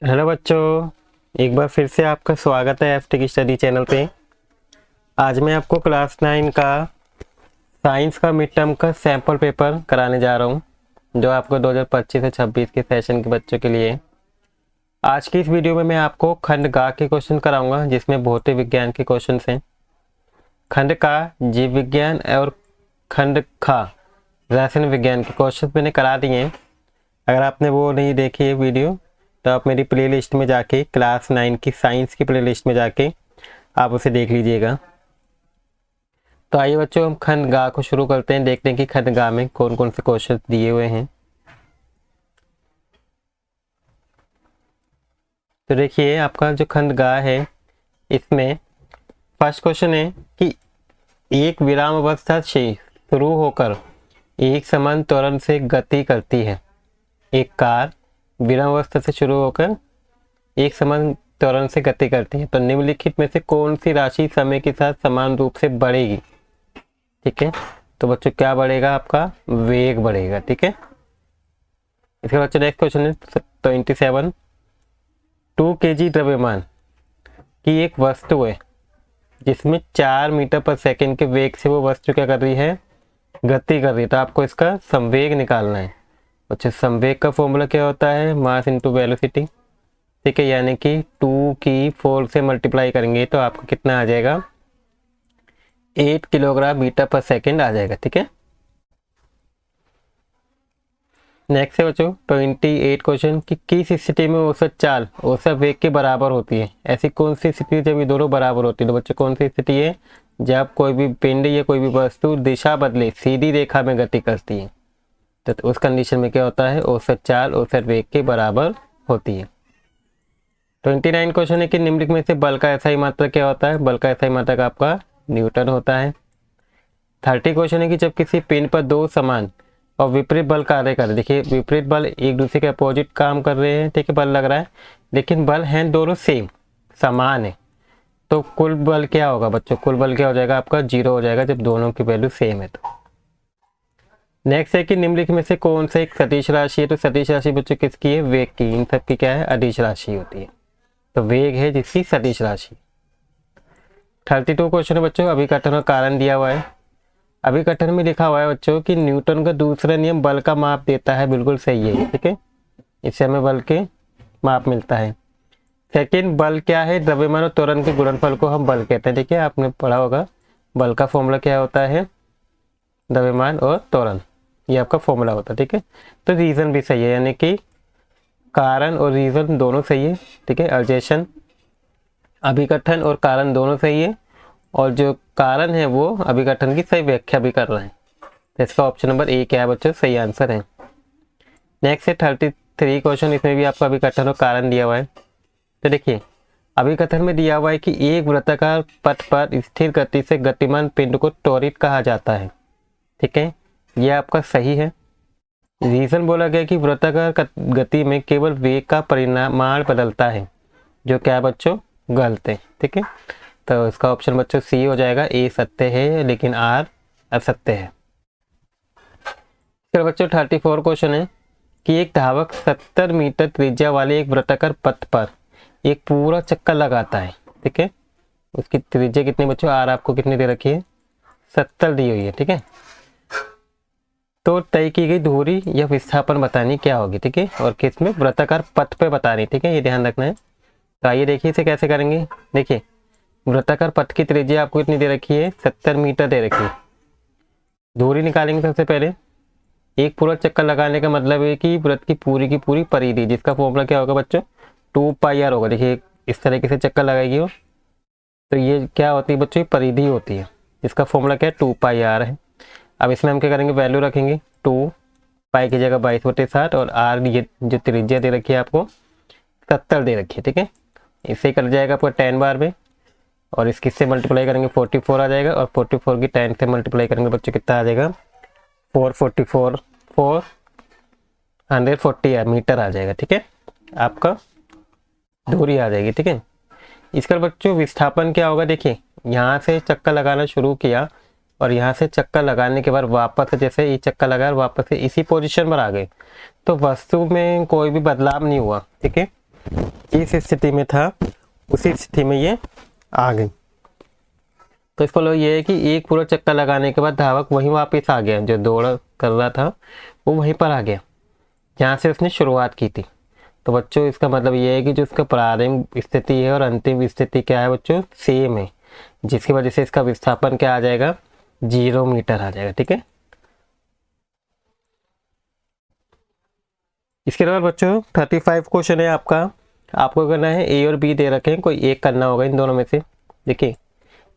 Hello बच्चों, एक बार फिर से आपका स्वागत है एफ टेक स्टडी चैनल पे। आज मैं आपको क्लास 9 का साइंस का मिड टर्म का सैम्पल पेपर कराने जा रहा हूँ, जो आपको 2025 से 26 के सेशन के बच्चों के लिए। आज की इस वीडियो में मैं आपको खंड गा के क्वेश्चन कराऊंगा, जिसमें भौतिक विज्ञान के क्वेश्चन हैं। खंड का जीव विज्ञान और खंड खा रसायन विज्ञान के क्वेश्चन मैंने करा दिए हैं। अगर आपने वो नहीं देखी है वीडियो, तो आप मेरी प्लेलिस्ट में जाके क्लास 9 की साइंस की प्लेलिस्ट में जाके आप उसे देख लीजिएगा। तो आइए बच्चों, हम खंड गा को शुरू करते हैं। देखते हैं कि खंड गा में कौन कौन से क्वेश्चन दिए हुए हैं। तो देखिए, आपका जो खंड गा है, इसमें फर्स्ट क्वेश्चन है कि एक विराम अवस्था से शुरू होकर एक समान त्वरण से गति करती है। एक कार विराम अवस्था से शुरू होकर एक समान त्वरण से गति करती है, तो निम्नलिखित में से कौन सी राशि समय के साथ समान रूप से बढ़ेगी। ठीक है, तो बच्चों क्या बढ़ेगा? आपका वेग बढ़ेगा। ठीक है, इसके बच्चों नेक्स्ट क्वेश्चन है 27। 2 kg द्रव्यमान की एक वस्तु है जिसमें 4 मीटर पर सेकंड के वेग से वो वस्तु क्या कर रही है? गति कर रही है। तो आपको इसका संवेग निकालना है। अच्छा, संवेग का फॉर्मूला क्या होता है? Mass into velocity. ठीक है, यानी कि 2 की 4 से मल्टीप्लाई करेंगे तो आपको कितना आ जाएगा? 8 किलोग्राम मीटर पर सेकंड आ जाएगा। ठीक है, नेक्स्ट है बच्चों 28 क्वेश्चन कि किस स्थिति में औसत चाल औसत वेग के बराबर होती है। ऐसी कौन सी स्थिति जब ये दोनों बराबर होती है? तो बच्चों कौन सी स्थिति है? जब कोई भी पिंड या कोई भी वस्तु दिशा बदले सीधी रेखा में गति करती है, तो उस कंडीशन में क्या होता है? औसत चाल औसत वेग के बराबर होती है। 29 क्वेश्चन है कि निम्नलिखित में से बल का एसआई मात्रक क्या होता है? बल का एसआई मात्रक आपका न्यूटन होता है। 30 क्वेश्चन है कि जब किसी पिंड पर दो समान और विपरीत बल कार्य कर रहे हैं। देखिए, विपरीत बल एक दूसरे के अपोजिट काम कर रहे हैं। ठीक है, बल लग रहा है, लेकिन बल हैं दोनों सेम, समान है। तो कुल बल क्या होगा बच्चों? कुल बल क्या हो जाएगा? आपका 0 हो जाएगा जब दोनों की वैल्यू सेम है। तो नेक्स्ट है कि निम्नलिखित में से कौन सा एक सदिश राशि है? तो सदिश राशि बच्चों किसकी है? वेग की। इन सब की क्या है? अदिश राशि होती है। तो वेग है जिसकी सदिश राशि। 32 क्वेश्चन है बच्चों, अभिकथन और कारण दिया हुआ है। अभिकथन में लिखा हुआ है बच्चों कि न्यूटन का दूसरा नियम बल का माप देता है। बिल्कुल सही है। ठीक है, इससे हमें बल के माप मिलता है। सेकेंड, बल क्या है? द्रव्यमान और त्वरण के गुणनफल को हम बल कहते हैं। ठीक है, आपने पढ़ा होगा बल का फॉर्मूला क्या होता है? द्रव्यमान और त्वरण, ये आपका फॉर्मूला होता है। ठीक है, तो रीजन भी सही है, यानी कि कारण और रीजन दोनों सही है। ठीक है, अर्जेशन अभिकथन और कारण दोनों सही है, और जो कारण है वो अभिकथन की सही व्याख्या भी कर रहे हैं। तो इसका ऑप्शन नंबर ए क्या है बच्चों? सही आंसर है। नेक्स्ट है 33 क्वेश्चन, इसमें भी आपका अभिकथन और कारण दिया हुआ है। तो देखिए, अभिकथन में दिया हुआ है कि एक वृत्ताकार पथ पर स्थिर गति से गतिमान पिंड को त्वरित कहा जाता है। ठीक है, ये आपका सही है। रीजन बोला गया कि वृत्ताकार गति में केवल वेग का परिमाण बदलता है, जो क्या बच्चों? गलत है। ठीक है, तो इसका ऑप्शन बच्चों सी हो जाएगा। ए सत्य है लेकिन आर असत्य है। फिर बच्चों 34 क्वेश्चन है कि एक धावक 70 मीटर त्रिज्या वाले एक वृत्ताकार पथ पर एक पूरा चक्कर लगाता है। ठीक है, उसकी त्रिज्या कितनी बच्चों? आर आपको कितनी दे रखी है? 70 दी हुई है। ठीक है, तो तय की गई दूरी या विस्थापन बतानी क्या होगी? ठीक है, और किस में? वृत्ताकार पथ पे बतानी। ठीक है, ये ध्यान रखना है। तो आइए देखिए इसे कैसे करेंगे। देखिए, वृत्ताकार पथ की त्रिज्या आपको इतनी दे रखी है? 70 मीटर दे रखी है। दूरी निकालेंगे सबसे पहले। एक पूरा चक्कर लगाने का मतलब है कि वृत्त की पूरी परिधि, जिसका फॉर्मूला क्या होगा बच्चों? 2πr होगा। देखिए, इस तरीके से चक्कर लगाएगी हो, तो ये क्या होती है बच्चों? परिधि होती है। इसका फॉर्मूला क्या है? 2πr है। अब इसमें हम क्या करेंगे? वैल्यू रखेंगे। 2 पाई की जगह 22/7, और आर ये जो त्रिज्या दे रखी है आपको 70 दे रखी है। ठीक है, इससे कर जाएगा आपका 10 बार में, और इस किससे मल्टीप्लाई करेंगे? 44 आ जाएगा, और 44 की 10 से मल्टीप्लाई करेंगे बच्चों कितना आ जाएगा? 444 440 मीटर आ जाएगा। ठीक है, आपका दूरी आ जाएगी। ठीक है, इसका बच्चों विस्थापन क्या होगा? देखिए, यहाँ से चक्कर लगाना शुरू किया, और यहाँ से चक्कर लगाने के बाद वापस से, जैसे ये चक्कर लगा वापस से इसी पोजीशन पर आ गए, तो वस्तु में कोई भी बदलाव नहीं हुआ। ठीक है, इस स्थिति में था उसी स्थिति में ये आ गई। तो इसका मतलब ये है कि एक पूरा चक्कर लगाने के बाद धावक वहीं वापस आ गया, जो दौड़ कर रहा था वो वहीं पर आ गया जहाँ से उसने शुरुआत की थी। तो बच्चों इसका मतलब ये है कि जो इसका प्रारंभिक स्थिति है और अंतिम स्थिति क्या है बच्चों, सेम है, जिसकी वजह से इसका विस्थापन क्या आ जाएगा, 0 मीटर आ जाएगा। ठीक है, इसके बाद बच्चों 35 क्वेश्चन है आपका। आपको करना है ए और बी दे रखे हैं, कोई एक करना होगा इन दोनों में से। देखिए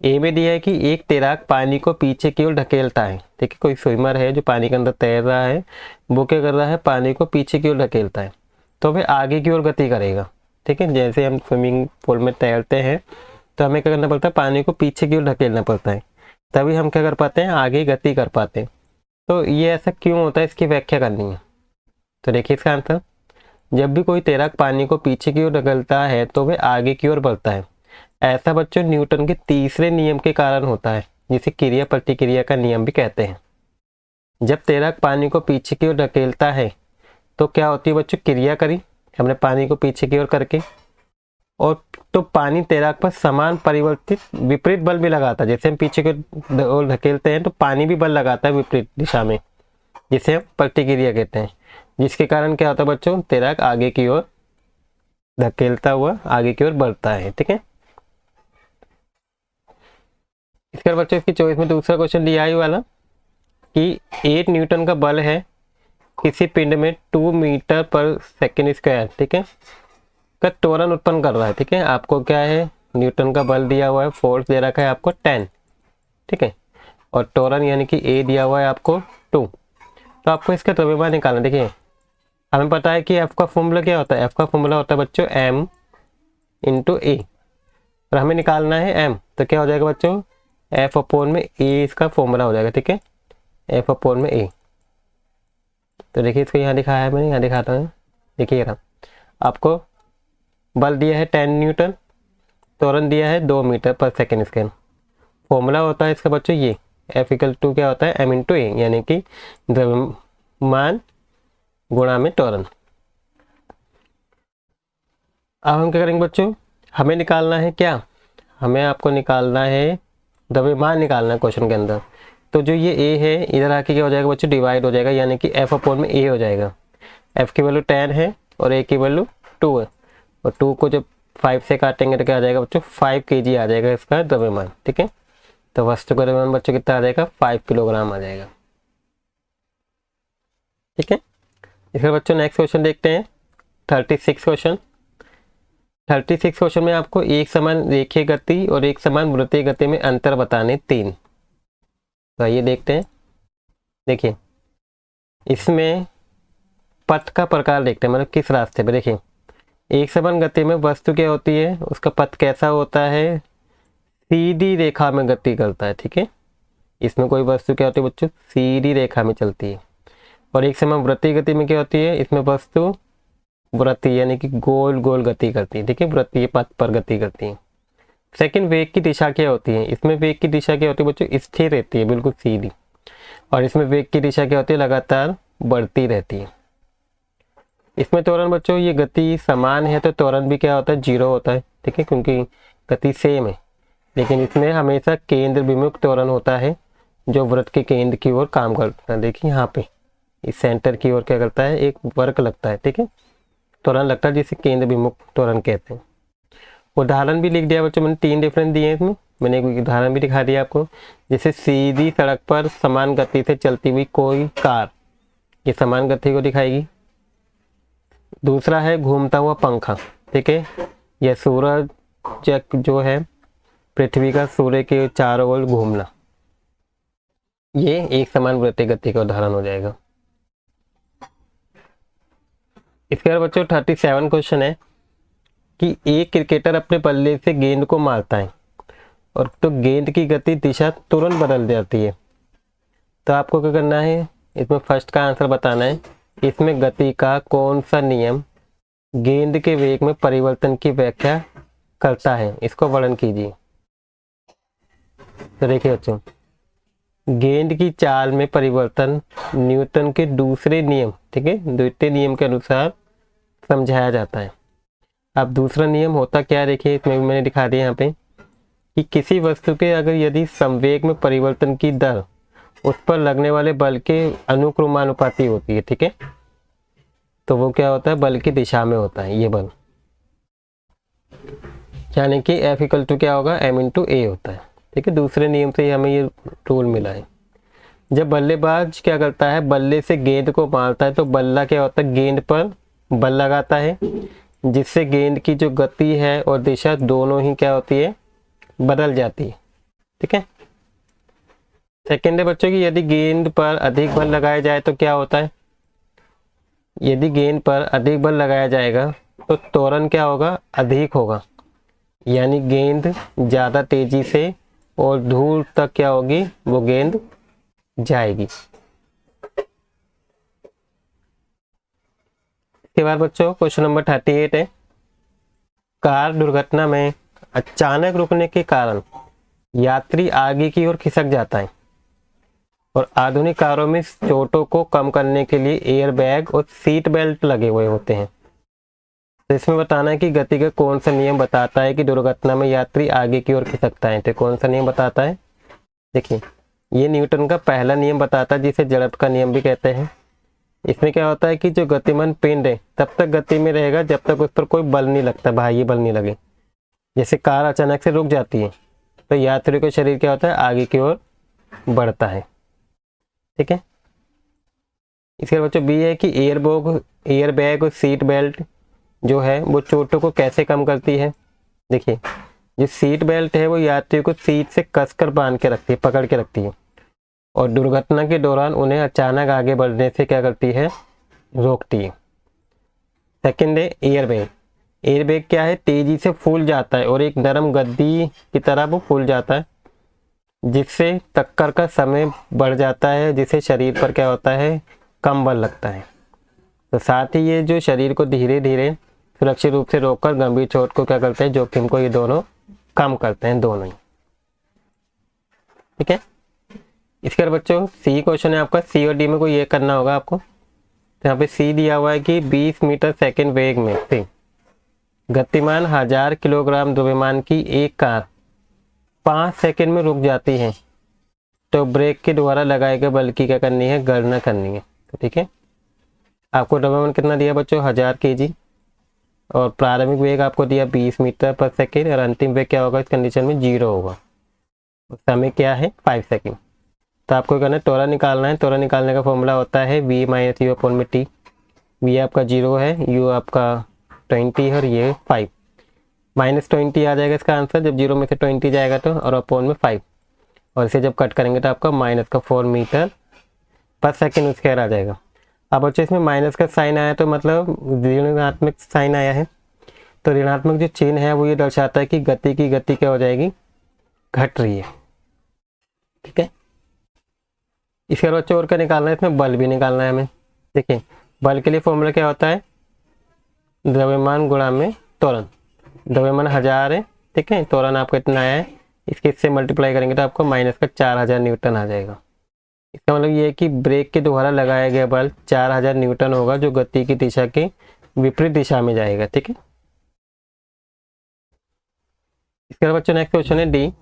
ए में दिया है कि एक तैराक पानी को पीछे की ओर ढकेलता है। देखिए कोई स्विमर है जो पानी के अंदर तैर रहा है, वो क्या कर रहा है, पानी को पीछे की ओर ढकेलता है, तो वह आगे की ओर गति करेगा। ठीक है, जैसे हम स्विमिंग पूल में तैरते हैं तो हमें क्या करना पड़ता है, पानी को पीछे की ओर ढकेलना पड़ता है, तभी हम क्या कर पाते हैं, आगे गति कर पाते हैं। तो ये ऐसा क्यों होता है, इसकी व्याख्या करनी है। तो देखिए इसका आंसर, जब भी कोई तैराक पानी को पीछे की ओर ढकेलता है तो वह आगे की ओर बढ़ता है। ऐसा बच्चों न्यूटन के तीसरे नियम के कारण होता है, जिसे क्रिया प्रतिक्रिया का नियम भी कहते हैं। जब तैराक पानी को पीछे की ओर ढकेलता है तो क्या होती है बच्चों, क्रिया करी हमने पानी को पीछे की ओर करके, और तो पानी तैराक पर समान परिवर्तित विपरीत बल भी लगाता है। जैसे हम पीछे की ओर ढकेलते हैं तो पानी भी बल लगाता है विपरीत दिशा में, जिसे हम प्रतिक्रिया कहते हैं, जिसके कारण क्या होता है बच्चों, तैराक आगे की ओर धकेलता हुआ आगे की ओर बढ़ता है। ठीक है, इसके बाद बच्चों इसकी चॉइस में दूसरा क्वेश्चन दिया है वाला कि 8 न्यूटन का बल है किसी पिंड में 2 मीटर पर सेकेंड स्क्वायर, ठीक है, का त्वरण उत्पन्न कर रहा है। ठीक है, आपको क्या है, न्यूटन का बल दिया हुआ है, फोर्स दे रखा है आपको 10, ठीक है, और त्वरण यानी कि ए दिया हुआ है आपको 2। तो आपको इसका द्रव्यमान निकालना। देखिए हमें पता है कि एफ का फॉर्मूला क्या होता है, एफ का फॉर्मूला होता है बच्चों एम इंटू ए, और हमें निकालना है एम, तो क्या हो जाएगा बच्चों, एफ अपोन में ए इसका फॉर्मूला हो जाएगा। ठीक है, एफ अपोन में ए। तो देखिए इसको यहाँ दिखाया है मैंने, यहाँ दिखाता हूँ, देखिएगा आपको बल दिया है 10 न्यूटन, त्वरण दिया है 2 मीटर पर सेकेंड स्क्वायर। फॉर्मूला होता है इसका बच्चों ये एफ इक्वल टू क्या होता है, एम इंटू ए, यानी कि द्रव्यमान गुणा में त्वरण। अब हम क्या करेंगे बच्चों, हमें निकालना है क्या, हमें आपको निकालना है द्रव्यमान निकालना है क्वेश्चन के अंदर। तो जो ये ए है इधर आके क्या हो जाएगा बच्चों, डिवाइड हो जाएगा, यानी कि एफ अपोन में ए हो जाएगा। एफ की वैल्यू 10 है और ए की वैल्यू 2 है, और 2 को जब 5 से काटेंगे तो क्या आ जाएगा बच्चों, 5 kg आ जाएगा इसका द्रव्यमान। ठीक है, तो वस्तु का द्रव्यमान बच्चों कितना आ जाएगा, 5 किलोग्राम आ जाएगा। ठीक है, इसके बच्चों नेक्स्ट क्वेश्चन देखते हैं 36 क्वेश्चन। 36 क्वेश्चन में आपको एक समान रेखीय गति और एक समान वृत्तीय गति में अंतर बताने 3। तो आइए देखते हैं। देखिए इसमें पथ का प्रकार देखते हैं, मतलब किस रास्ते पे। देखिए एक समान गति में वस्तु क्या होती है, उसका पथ कैसा होता है, सीधी रेखा में गति करता है। ठीक है, इसमें कोई वस्तु क्या होती है बच्चों, सीधी रेखा में चलती है। और एक समान वृत्तीय गति में क्या होती है, इसमें वस्तु वृत्तीय यानी कि गोल गोल गति करती है। ठीक है, वृत्तीय पथ पर गति करती है। सेकंड, वेग की दिशा क्या होती है, इसमें वेग की दिशा क्या होती है बच्चों, स्थिर रहती है, बिल्कुल सीधी। और इसमें वेग की दिशा क्या होती है, लगातार बढ़ती रहती है। इसमें त्वरण बच्चों, ये गति समान है तो त्वरण भी क्या होता है, 0 होता है। ठीक है, क्योंकि गति सेम है। लेकिन इसमें हमेशा केंद्र विमुक्त त्वरण होता है, जो वृत्त के केंद्र की ओर काम करता है। देखिए यहाँ पे इस सेंटर की ओर क्या करता है, एक वर्क लगता है। ठीक है, त्वरण लगता है, जिसे केंद्र विमुक्त त्वरण कहते हैं। उदाहरण भी लिख दिया बच्चों मैंने, 3 डिफरेंस दिए हैं इसमें, मैंने एक उदाहरण भी दिखा दिया आपको। जैसे सीधी सड़क पर समान गति से चलती हुई कोई कार, ये समान गति को दिखाएगी। दूसरा है घूमता हुआ पंखा। ठीक है, यह सूरज जो है पृथ्वी का सूर्य के चारों ओर घूमना, ये एक समान वृत्तीय गति का उदाहरण हो जाएगा। इसके बाद बच्चों 37 क्वेश्चन है कि एक क्रिकेटर अपने बल्ले से गेंद को मारता है और तो गेंद की गति दिशा तुरंत बदल जाती है। तो आपको क्या करना है, इसमें फर्स्ट का आंसर बताना है, इसमें गति का कौन सा नियम गेंद के वेग में परिवर्तन की व्याख्या करता है, इसको वर्णन कीजिए। तो देखिए बच्चों, गेंद की चाल में परिवर्तन न्यूटन के दूसरे नियम, ठीक है, द्वितीय नियम के अनुसार समझाया जाता है। अब दूसरा नियम होता क्या है, देखिए इसमें भी मैंने दिखा दिया यहाँ पे कि किसी वस्तु के अगर यदि संवेग में परिवर्तन की दर उस पर लगने वाले बल के अनुक्रमानुपाती होती है, ठीक है, तो वो क्या होता है, बल की दिशा में होता है ये बल, यानी कि F इक्वल टू क्या होगा, m इंटू ए होता है, ठीक है। दूसरे नियम से हमें ये रूल मिला है। जब बल्लेबाज क्या करता है, बल्ले से गेंद को मारता है तो बल्ला क्या होता है, गेंद पर बल लगाता है, जिससे गेंद की जो गति है और दिशा दोनों ही क्या होती है, बदल जाती है, ठीक है। सेकेंड है बच्चों की, यदि गेंद पर अधिक बल लगाया जाए तो क्या होता है, यदि गेंद पर अधिक बल लगाया जाएगा तो त्वरण क्या होगा, अधिक होगा, यानी गेंद ज़्यादा तेजी से और दूर तक क्या होगी, वो गेंद जाएगी। इसके बाद बच्चों क्वेश्चन नंबर 38 है, कार दुर्घटना में अचानक रुकने के कारण यात्री आगे की ओर खिसक जाता है और आधुनिक कारों में चोटों को कम करने के लिए एयर बैग और सीट बेल्ट लगे हुए होते हैं। तो इसमें बताना है कि गति का कौन सा नियम बताता है कि दुर्घटना में यात्री आगे की ओर खिसकता है, तो कौन सा नियम बताता है, देखिए ये न्यूटन का पहला नियम बताता है, जिसे जड़त्व का नियम भी कहते हैं। इसमें क्या होता है कि जो गतिमान पिंड है तब तक गति में रहेगा जब तक उस पर कोई बल नहीं लगता, बाह्य बल नहीं लगे। जैसे कार अचानक से रुक जाती है तो यात्री का शरीर क्या होता है, आगे की ओर बढ़ता है, ठीक है। इसके बच्चों बी है कि एयर बैग और सीट बेल्ट जो है वो चोटों को कैसे कम करती है। देखिए जो सीट बेल्ट है वो यात्रियों को सीट से कसकर बांध के रखती है, पकड़ के रखती है, और दुर्घटना के दौरान उन्हें अचानक आगे बढ़ने से क्या करती है, रोकती है। सेकंड है एयरबैग। एयरबैग क्या है, तेजी से फूल जाता है और एक नरम गद्दी की तरह वो फूल जाता है, जिससे टक्कर का समय बढ़ जाता है, जिससे शरीर पर क्या होता है, कम बल लगता है। तो साथ ही ये जो शरीर को धीरे धीरे सुरक्षित रूप से रोककर गंभीर चोट को क्या करते हैं, जोखिम को ये दोनों कम करते हैं, दोनों ही, ठीक है। इसके बाद बच्चों सी क्वेश्चन है आपका, सी और डी में कोई ये करना होगा आपको। तो यहाँ पे सी दिया हुआ है कि 20 मीटर सेकंड वेग में से गतिमान 1000 किलोग्राम द्रव्यमान की एक कार 5 सेकंड में रुक जाती है, तो ब्रेक के द्वारा लगाए गए बल की क्या करनी है, गणना करनी है। तो ठीक है, आपको द्रव्यमान कितना दिया बच्चों, 1000 kg, और प्रारंभिक वेग आपको दिया 20 मीटर पर सेकेंड, और अंतिम वेग क्या होगा इस कंडीशन में, 0 होगा। समय क्या है, 5 सेकेंड। तो आपको करना है त्वरण निकालना है। त्वरण निकालने का फॉर्मूला होता है v माइनस यू अपॉन में टी। v आपका 0 है, u आपका 20 है और ये 5, -20 आ जाएगा इसका आंसर जब 0 में से 20 जाएगा तो, और अपॉन में 5, और इसे जब कट करेंगे तो आपका -4 मीटर पर सेकेंड स्क्वायर आ जाएगा। अब बच्चों इसमें माइनस का साइन आया तो मतलब ऋणात्मक साइन आया है, तो ऋणात्मक जो चिन्ह है वो ये दर्शाता है कि गति की गति क्या हो जाएगी, घट रही है, ठीक है। इसके बाद बच्चों और क्या निकालना है, इसमें बल भी निकालना है हमें। देखिए बल के लिए फॉर्मूला क्या होता है, द्रव्यमान गुणा में त्वरण। द्रव्यमान 1000 है, ठीक है, त्वरण आपका इतना आया है, इसके इससे मल्टीप्लाई करेंगे तो आपको -4000 न्यूटन आ जाएगा। इसका मतलब ये है कि ब्रेक के द्वारा लगाया गया बल 4000 न्यूटन होगा, जो गति की दिशा के विपरीत दिशा में जाएगा, ठीक है। इसके बाद बच्चों नेक्स्ट क्वेश्चन है डी।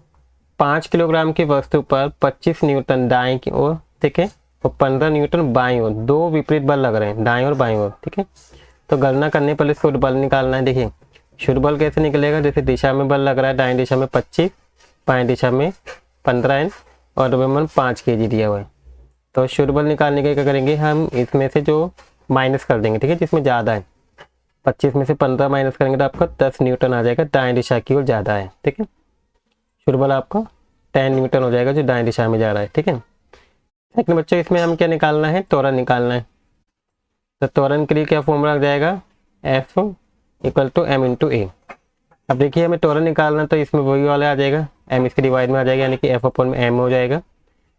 5 किलोग्राम की वस्तु पर 25 न्यूटन दाएं की ओर, ठीक है, और 15 न्यूटन बाईं ओर, दो विपरीत बल लग रहे हैं, दाएं और बाईं ओर, ठीक है। तो गणना करने पर शुद्ध बल निकालना है। देखिए शुद्ध बल कैसे निकलेगा, जैसे दिशा में बल लग रहा है, दाएं दिशा में 25, बाएं दिशा में 15 N, और द्रव्यमान 5 kg दिया हुआ है। तो शुद्ध बल निकालने के क्या करेंगे, हम इसमें से जो माइनस कर देंगे, ठीक है, जिसमें ज़्यादा है, 25 में से 15 माइनस करेंगे तो आपका 10 न्यूटन आ जाएगा, दाएं दिशा की ओर ज़्यादा है, ठीक है। शुद्ध बल आपका 10 न्यूटन हो जाएगा जो दाएं दिशा में जा रहा है, ठीक है। लेकिन बच्चों इसमें हम क्या निकालना है, त्वरण निकालना है। तो त्वरण के लिए क्या फॉर्मूला आ जाएगा, F equal to m into a. अब देखिए हमें त्वरण निकालना तो इसमें वही वाला आ जाएगा, m इसके डिवाइड में आ जाएगा, यानी कि F अपॉन में m हो जाएगा।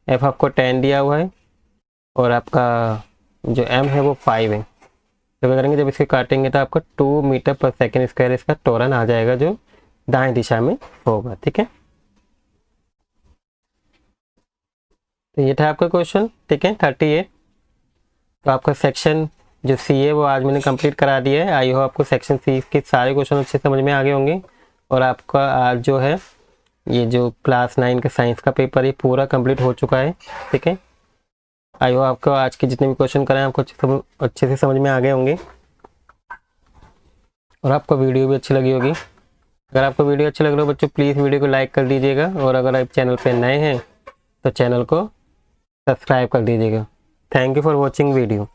F आपको 10 दिया हुआ है और आपका जो m है वो 5 है। तो क्या करेंगे, जब इसके काटेंगे तो आपका 2 मीटर पर सेकेंड स्क्वायर इसका त्वरण आ जाएगा, जो दाएं दिशा में होगा, ठीक है। तो ये था आपका क्वेश्चन, ठीक है, 38। तो आपका सेक्शन जो सी है वो आज मैंने कंप्लीट करा दिया है। आई होप आपको सेक्शन सी के सारे क्वेश्चन अच्छे समझ में आ गए होंगे और आपका आज जो है ये जो क्लास 9 का साइंस का पेपर ये पूरा कंप्लीट हो चुका है। ठीक है, आई होप आपको आज के जितने भी क्वेश्चन कराएं आपको अच्छे से समझ में आ गए होंगे और आपको वीडियो भी अच्छी लगी होगी। अगर आपको वीडियो अच्छी लग रही हो बच्चों प्लीज़ वीडियो को लाइक कर दीजिएगा और अगर आप चैनल पर नए हैं तो चैनल को सब्सक्राइब कर दीजिएगा। Thank you for watching video.